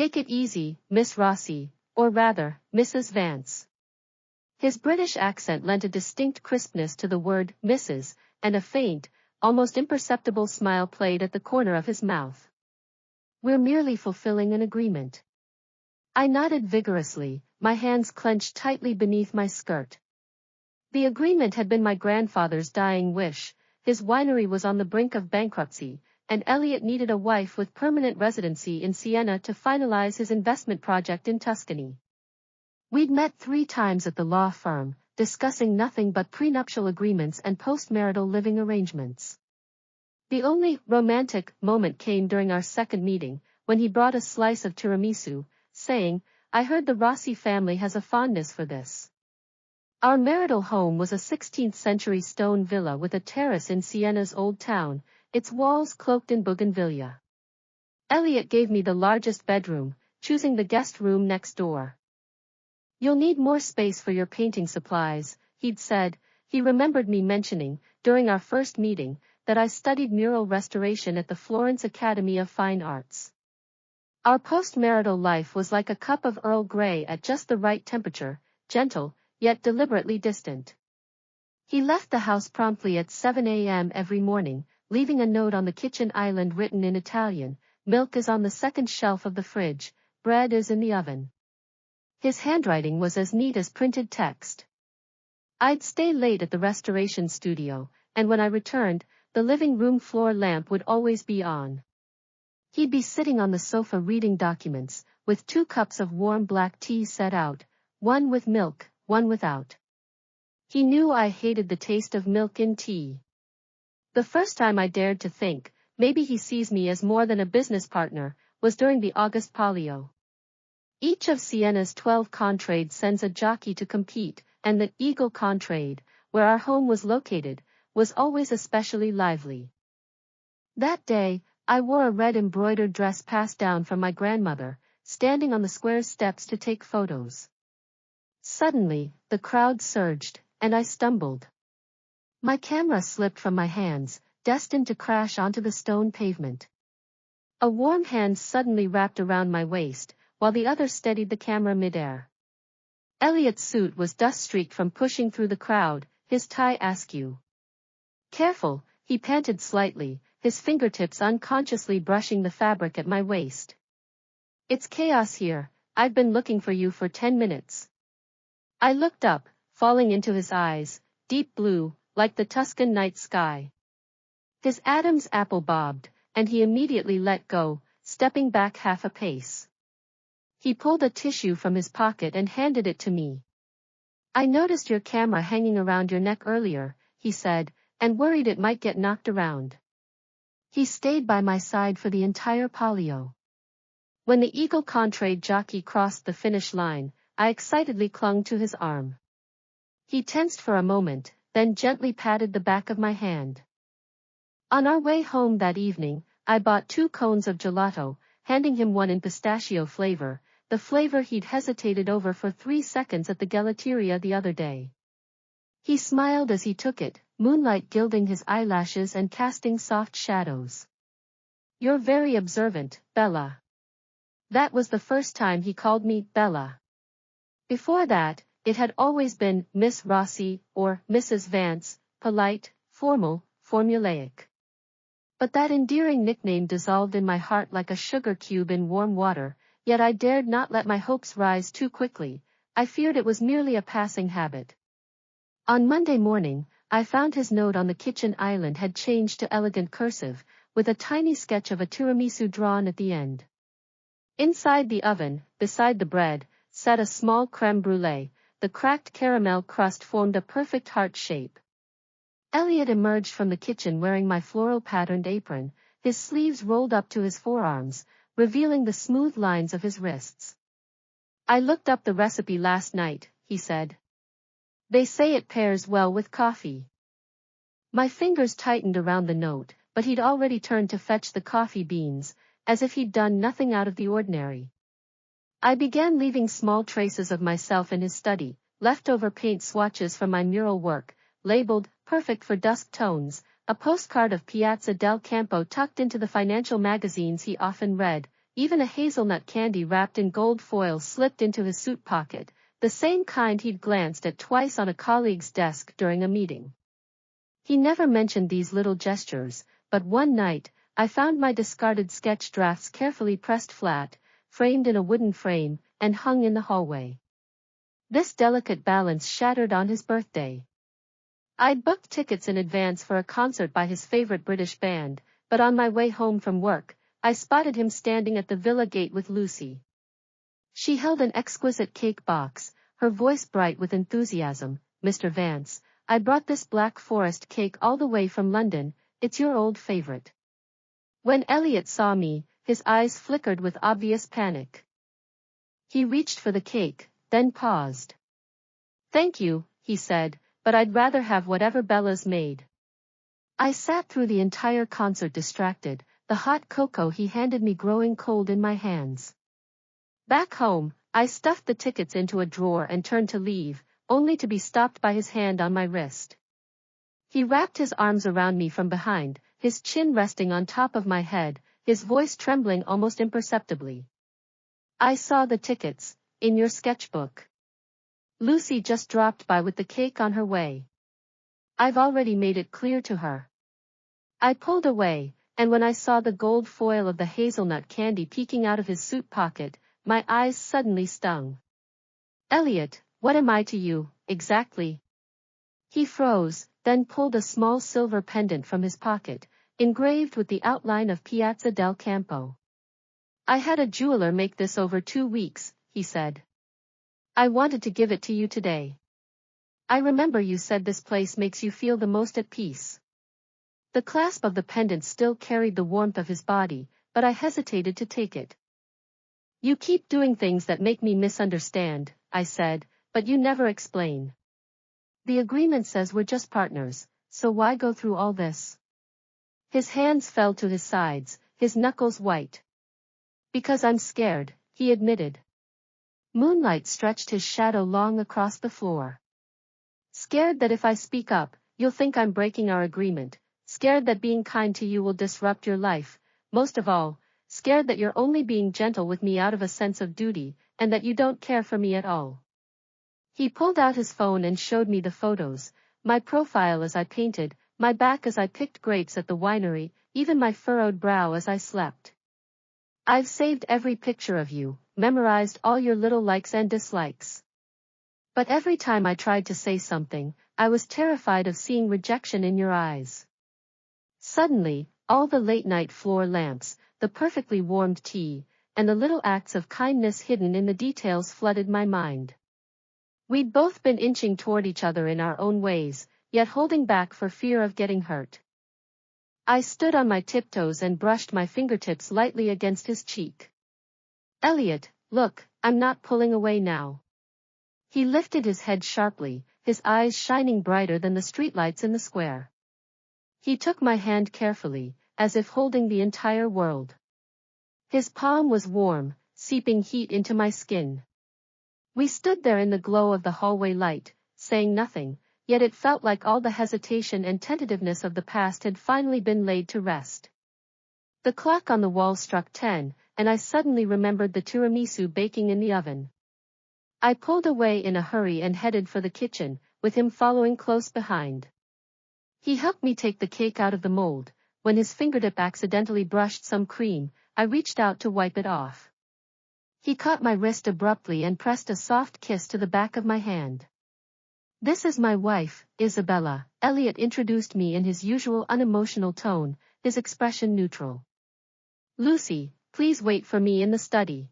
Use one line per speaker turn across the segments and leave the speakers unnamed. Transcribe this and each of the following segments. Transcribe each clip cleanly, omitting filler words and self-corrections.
"Take it easy, Miss Rossi, or rather, Mrs. Vance." His British accent lent a distinct crispness to the word Mrs., and a faint, almost imperceptible smile played at the corner of his mouth. "We're merely fulfilling an agreement." I nodded vigorously, my hands clenched tightly beneath my skirt. The agreement had been my grandfather's dying wish. His winery was on the brink of bankruptcy, and Elliot needed a wife with permanent residency in Siena to finalize his investment project in Tuscany. We'd met 3 times at the law firm, discussing nothing but prenuptial agreements and postmarital living arrangements. The only romantic moment came during our second meeting, when he brought a slice of tiramisu, saying, "I heard the Rossi family has a fondness for this." Our marital home was a 16th-century stone villa with a terrace in Siena's old town, its walls cloaked in bougainvillea. Elliot gave me the largest bedroom, choosing the guest room next door. "You'll need more space for your painting supplies," he'd said. He remembered me mentioning, during our first meeting, that I studied mural restoration at the Florence Academy of Fine Arts. Our postmarital life was like a cup of Earl Grey at just the right temperature, gentle, yet deliberately distant. He left the house promptly at 7 a.m. every morning, leaving a note on the kitchen island written in Italian, "Milk is on the second shelf of the fridge, bread is in the oven." His handwriting was as neat as printed text. I'd stay late at the restoration studio, and when I returned, the living room floor lamp would always be on. He'd be sitting on the sofa reading documents, with 2 cups of warm black tea set out, one with milk, one without. He knew I hated the taste of milk in tea. The first time I dared to think, maybe he sees me as more than a business partner, was during the August Palio. Each of Siena's 12 contrades sends a jockey to compete, and the Eagle Contrade, where our home was located, was always especially lively. That day, I wore a red embroidered dress passed down from my grandmother, standing on the square's steps to take photos. Suddenly, the crowd surged, and I stumbled. My camera slipped from my hands, destined to crash onto the stone pavement. A warm hand suddenly wrapped around my waist, while the other steadied the camera midair. Elliot's suit was dust-streaked from pushing through the crowd, his tie askew. "Careful," he panted slightly, his fingertips unconsciously brushing the fabric at my waist. "It's chaos here. I've been looking for you for 10 minutes. I looked up, falling into his eyes, deep blue, like the Tuscan night sky. His Adam's apple bobbed, and he immediately let go, stepping back half a pace. He pulled a tissue from his pocket and handed it to me. "I noticed your camera hanging around your neck earlier," he said, "and worried it might get knocked around." He stayed by my side for the entire Palio. When the Eagle Contrade jockey crossed the finish line, I excitedly clung to his arm. He tensed for a moment, then gently patted the back of my hand. On our way home that evening, I bought 2 cones of gelato, handing him one in pistachio flavor, the flavor he'd hesitated over for 3 seconds at the gelateria the other day. He smiled as he took it, moonlight gilding his eyelashes and casting soft shadows. "You're very observant, Bella." That was the first time he called me Bella. Before that, it had always been Miss Rossi or Mrs. Vance, polite, formal, formulaic. But that endearing nickname dissolved in my heart like a sugar cube in warm water, yet I dared not let my hopes rise too quickly. I feared it was merely a passing habit. On Monday morning, I found his note on the kitchen island had changed to elegant cursive, with a tiny sketch of a tiramisu drawn at the end. Inside the oven, beside the bread, sat a small crème brûlée. The cracked caramel crust formed a perfect heart shape. Elliot emerged from the kitchen wearing my floral-patterned apron, his sleeves rolled up to his forearms, revealing the smooth lines of his wrists. "I looked up the recipe last night," he said. "They say it pairs well with coffee." My fingers tightened around the note, but he'd already turned to fetch the coffee beans, as if he'd done nothing out of the ordinary. I began leaving small traces of myself in his study, leftover paint swatches from my mural work, labeled, "Perfect for dusk tones," a postcard of Piazza del Campo tucked into the financial magazines he often read, even a hazelnut candy wrapped in gold foil slipped into his suit pocket, the same kind he'd glanced at twice on a colleague's desk during a meeting. He never mentioned these little gestures, but one night, I found my discarded sketch drafts carefully pressed flat, framed in a wooden frame, and hung in the hallway. This delicate balance shattered on his birthday. I'd booked tickets in advance for a concert by his favorite British band, but on my way home from work, I spotted him standing at the villa gate with Lucy. She held an exquisite cake box, her voice bright with enthusiasm. "Mr. Vance, I brought this Black Forest cake all the way from London, it's your old favorite." When Elliot saw me, his eyes flickered with obvious panic. He reached for the cake, then paused. "Thank you," he said, "but I'd rather have whatever Bella's made." I sat through the entire concert distracted, the hot cocoa he handed me growing cold in my hands. Back home, I stuffed the tickets into a drawer and turned to leave, only to be stopped by his hand on my wrist. He wrapped his arms around me from behind, his chin resting on top of my head, his voice trembling almost imperceptibly. "I saw the tickets, in your sketchbook. Lucy just dropped by with the cake on her way. I've already made it clear to her." I pulled away, and when I saw the gold foil of the hazelnut candy peeking out of his suit pocket, my eyes suddenly stung. "Elliot, what am I to you, exactly?" He froze, then pulled a small silver pendant from his pocket, engraved with the outline of Piazza del Campo. "I had a jeweler make this over 2 weeks," he said. "I wanted to give it to you today. I remember you said this place makes you feel the most at peace." The clasp of the pendant still carried the warmth of his body, but I hesitated to take it. "You keep doing things that make me misunderstand," I said, "but you never explain. The agreement says we're just partners, so why go through all this?" His hands fell to his sides, his knuckles white. "Because I'm scared," he admitted. Moonlight stretched his shadow long across the floor. "Scared that if I speak up, you'll think I'm breaking our agreement, scared that being kind to you will disrupt your life, most of all, scared that you're only being gentle with me out of a sense of duty, and that you don't care for me at all." He pulled out his phone and showed me the photos, my profile as I painted, my back as I picked grapes at the winery, even my furrowed brow as I slept. "I've saved every picture of you, memorized all your little likes and dislikes. But every time I tried to say something, I was terrified of seeing rejection in your eyes." Suddenly, all the late-night floor lamps, the perfectly warmed tea, and the little acts of kindness hidden in the details flooded my mind. We'd both been inching toward each other in our own ways, yet holding back for fear of getting hurt. I stood on my tiptoes and brushed my fingertips lightly against his cheek. "Elliot, look, I'm not pulling away now." He lifted his head sharply, his eyes shining brighter than the streetlights in the square. He took my hand carefully, as if holding the entire world. His palm was warm, seeping heat into my skin. We stood there in the glow of the hallway light, saying nothing, yet it felt like all the hesitation and tentativeness of the past had finally been laid to rest. The clock on the wall struck 10, and I suddenly remembered the tiramisu baking in the oven. I pulled away in a hurry and headed for the kitchen, with him following close behind. He helped me take the cake out of the mold. When his fingertip accidentally brushed some cream, I reached out to wipe it off. He caught my wrist abruptly and pressed a soft kiss to the back of my hand. "This is my wife, Isabella," Elliot introduced me in his usual unemotional tone, his expression neutral. "Lucy, please wait for me in the study.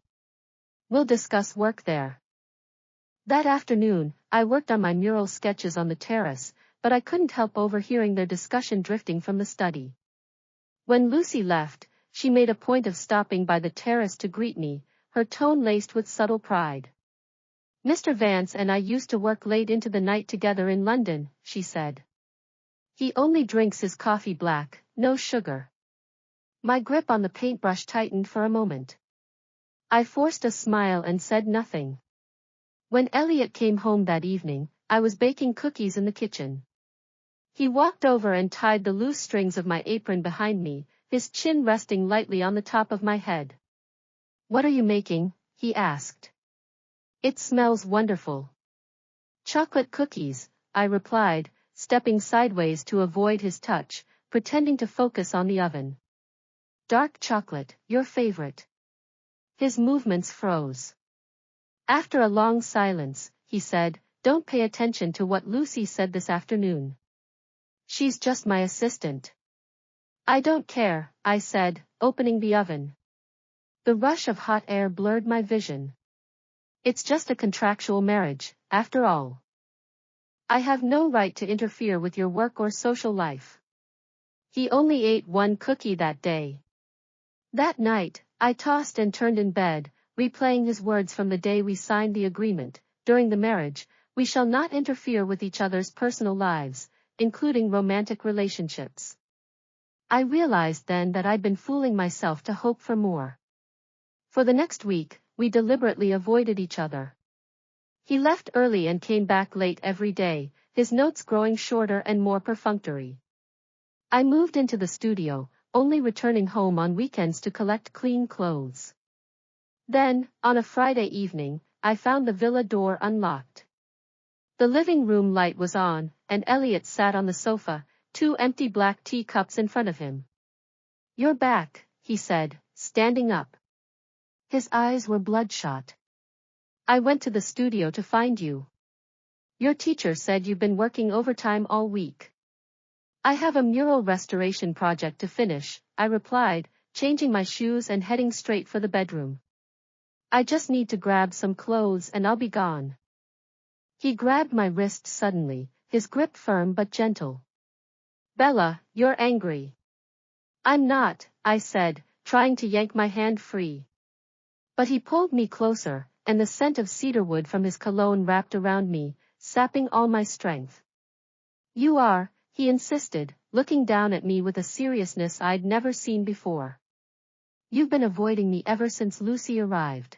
We'll discuss work there." That afternoon, I worked on my mural sketches on the terrace, but I couldn't help overhearing their discussion drifting from the study. When Lucy left, she made a point of stopping by the terrace to greet me, her tone laced with subtle pride. "Mr. Vance and I used to work late into the night together in London," she said. "He only drinks his coffee black, no sugar." My grip on the paintbrush tightened for a moment. I forced a smile and said nothing. When Elliot came home that evening, I was baking cookies in the kitchen. He walked over and tied the loose strings of my apron behind me, his chin resting lightly on the top of my head. What are you making? He asked. It smells wonderful. Chocolate cookies, I replied, stepping sideways to avoid his touch, pretending to focus on the oven. Dark chocolate, your favorite. His movements froze. After a long silence, he said, don't pay attention to what Lucy said this afternoon. She's just my assistant. I don't care, I said, opening the oven. The rush of hot air blurred my vision. It's just a contractual marriage, after all. I have no right to interfere with your work or social life. He only ate one cookie that day. That night, I tossed and turned in bed, replaying his words from the day we signed the agreement. During the marriage, we shall not interfere with each other's personal lives, including romantic relationships. I realized then that I'd been fooling myself to hope for more. For the next week, we deliberately avoided each other. He left early and came back late every day, his notes growing shorter and more perfunctory. I moved into the studio, only returning home on weekends to collect clean clothes. Then, on a Friday evening, I found the villa door unlocked. The living room light was on, and Elliot sat on the sofa, two empty black teacups in front of him. You're back, he said, standing up. His eyes were bloodshot. I went to the studio to find you. Your teacher said you've been working overtime all week. I have a mural restoration project to finish, I replied, changing my shoes and heading straight for the bedroom. I just need to grab some clothes and I'll be gone. He grabbed my wrist suddenly, his grip firm but gentle. Bella, you're angry. I'm not, I said, trying to yank my hand free. But he pulled me closer, and the scent of cedarwood from his cologne wrapped around me, sapping all my strength. You are, he insisted, looking down at me with a seriousness I'd never seen before. You've been avoiding me ever since Lucy arrived.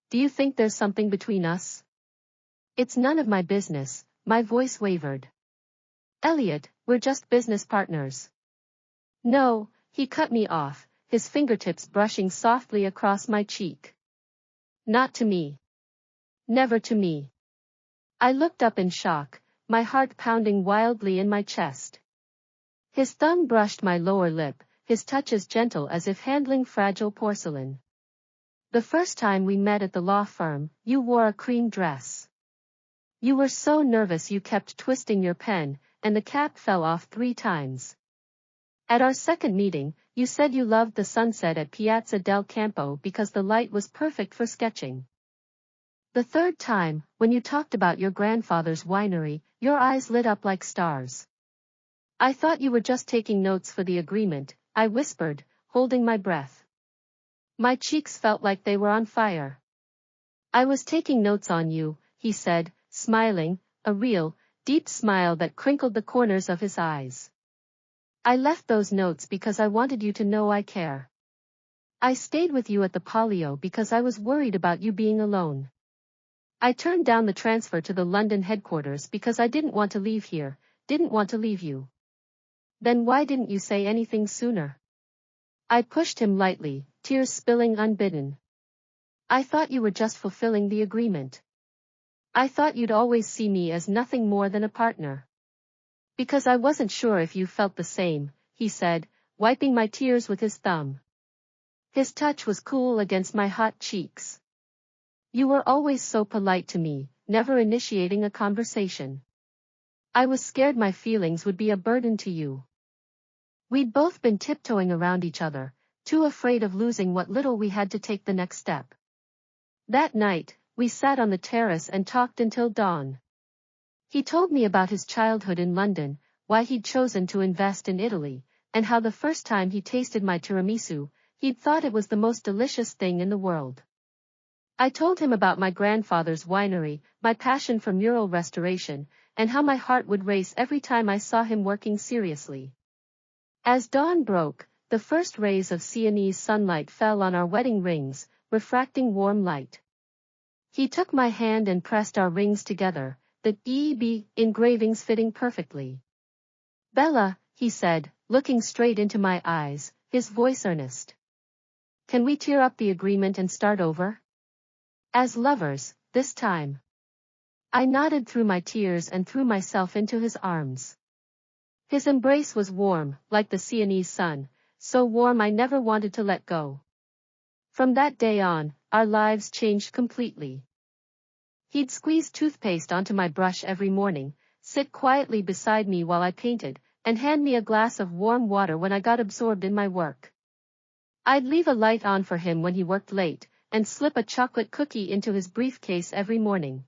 Do you think there's something between us? It's none of my business, my voice wavered. Elliot, we're just business partners. No, he cut me off, his fingertips brushing softly across my cheek. Not to me. Never to me. I looked up in shock, my heart pounding wildly in my chest. His thumb brushed my lower lip, his touch as gentle as if handling fragile porcelain. The first time we met at the law firm, you wore a cream dress. You were so nervous you kept twisting your pen, and the cap fell off 3 times. At our second meeting, you said you loved the sunset at Piazza del Campo because the light was perfect for sketching. The third time, when you talked about your grandfather's winery, your eyes lit up like stars. I thought you were just taking notes for the agreement, I whispered, holding my breath. My cheeks felt like they were on fire. I was taking notes on you, he said, smiling, a real, deep smile that crinkled the corners of his eyes. I left those notes because I wanted you to know I care. I stayed with you at the Palio because I was worried about you being alone. I turned down the transfer to the London headquarters because I didn't want to leave here, didn't want to leave you. Then why didn't you say anything sooner? I pushed him lightly, tears spilling unbidden. I thought you were just fulfilling the agreement. I thought you'd always see me as nothing more than a partner. Because I wasn't sure if you felt the same, he said, wiping my tears with his thumb. His touch was cool against my hot cheeks. You were always so polite to me, never initiating a conversation. I was scared my feelings would be a burden to you. We'd both been tiptoeing around each other, too afraid of losing what little we had to take the next step. That night, we sat on the terrace and talked until dawn. He told me about his childhood in London, why he'd chosen to invest in Italy, and how the first time he tasted my tiramisu, he'd thought it was the most delicious thing in the world. I told him about my grandfather's winery, my passion for mural restoration, and how my heart would race every time I saw him working seriously. As dawn broke, the first rays of Sienese sunlight fell on our wedding rings, refracting warm light. He took my hand and pressed our rings together, the EB engravings fitting perfectly. Bella, he said, looking straight into my eyes, his voice earnest. Can we tear up the agreement and start over? As lovers, this time. I nodded through my tears and threw myself into his arms. His embrace was warm, like the Sienese sun, so warm I never wanted to let go. From that day on, our lives changed completely. He'd squeeze toothpaste onto my brush every morning, sit quietly beside me while I painted, and hand me a glass of warm water when I got absorbed in my work. I'd leave a light on for him when he worked late, and slip a chocolate cookie into his briefcase every morning.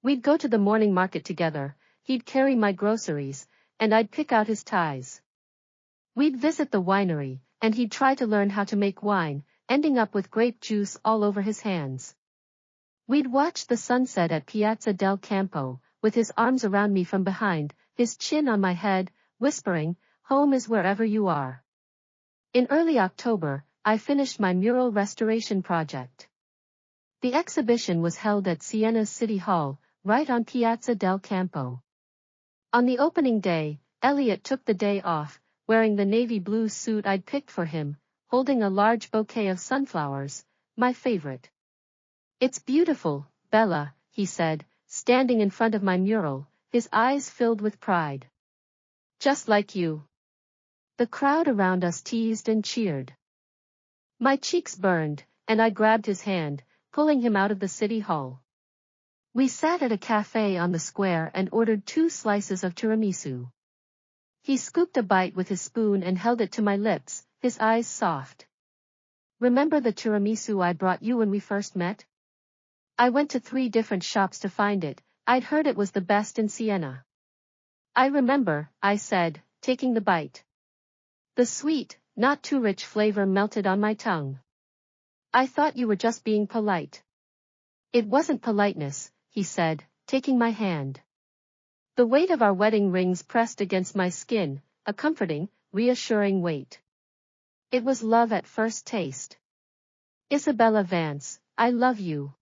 We'd go to the morning market together, he'd carry my groceries, and I'd pick out his ties. We'd visit the winery, and he'd try to learn how to make wine, ending up with grape juice all over his hands. We'd watch the sunset at Piazza del Campo, with his arms around me from behind, his chin on my head, whispering, "Home is wherever you are." In early October, I finished my mural restoration project. The exhibition was held at Siena's City Hall, right on Piazza del Campo. On the opening day, Elliot took the day off, wearing the navy blue suit I'd picked for him, holding a large bouquet of sunflowers, my favorite. "It's beautiful, Bella," he said, standing in front of my mural, his eyes filled with pride. "Just like you." The crowd around us teased and cheered. My cheeks burned, and I grabbed his hand, pulling him out of the city hall. We sat at a cafe on the square and ordered 2 slices of tiramisu. He scooped a bite with his spoon and held it to my lips, his eyes soft. "Remember the tiramisu I brought you when we first met? I went to 3 different shops to find it, I'd heard it was the best in Siena." "I remember," I said, taking the bite. The sweet, not too rich flavor melted on my tongue. "I thought you were just being polite." "It wasn't politeness," he said, taking my hand. The weight of our wedding rings pressed against my skin, a comforting, reassuring weight. It was love at first taste. "Isabella Vance, I love you."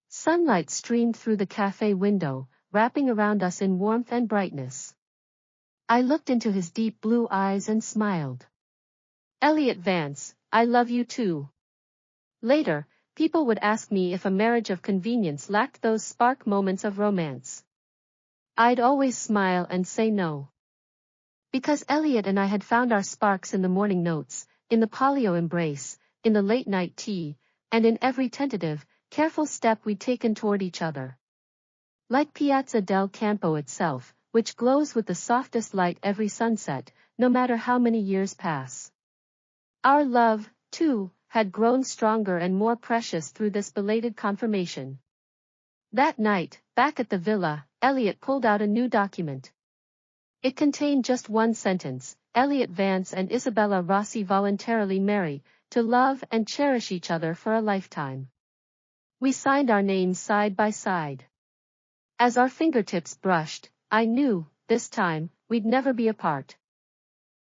Sunlight streamed through the cafe window, wrapping around us in warmth and brightness. I looked into his deep blue eyes and smiled. "Elliot Vance, I love you too." Later, people would ask me if a marriage of convenience lacked those spark moments of romance. I'd always smile and say no. Because Elliot and I had found our sparks in the morning notes, in the palio embrace, in the late-night tea, and in every tentative, careful step we'd taken toward each other. Like Piazza del Campo itself, which glows with the softest light every sunset, no matter how many years pass. Our love, too, had grown stronger and more precious through this belated confirmation. That night, back at the villa, Elliot pulled out a new document. It contained just one sentence: "Elliot Vance and Isabella Rossi voluntarily marry, to love and cherish each other for a lifetime." We signed our names side by side. As our fingertips brushed, I knew, this time, we'd never be apart.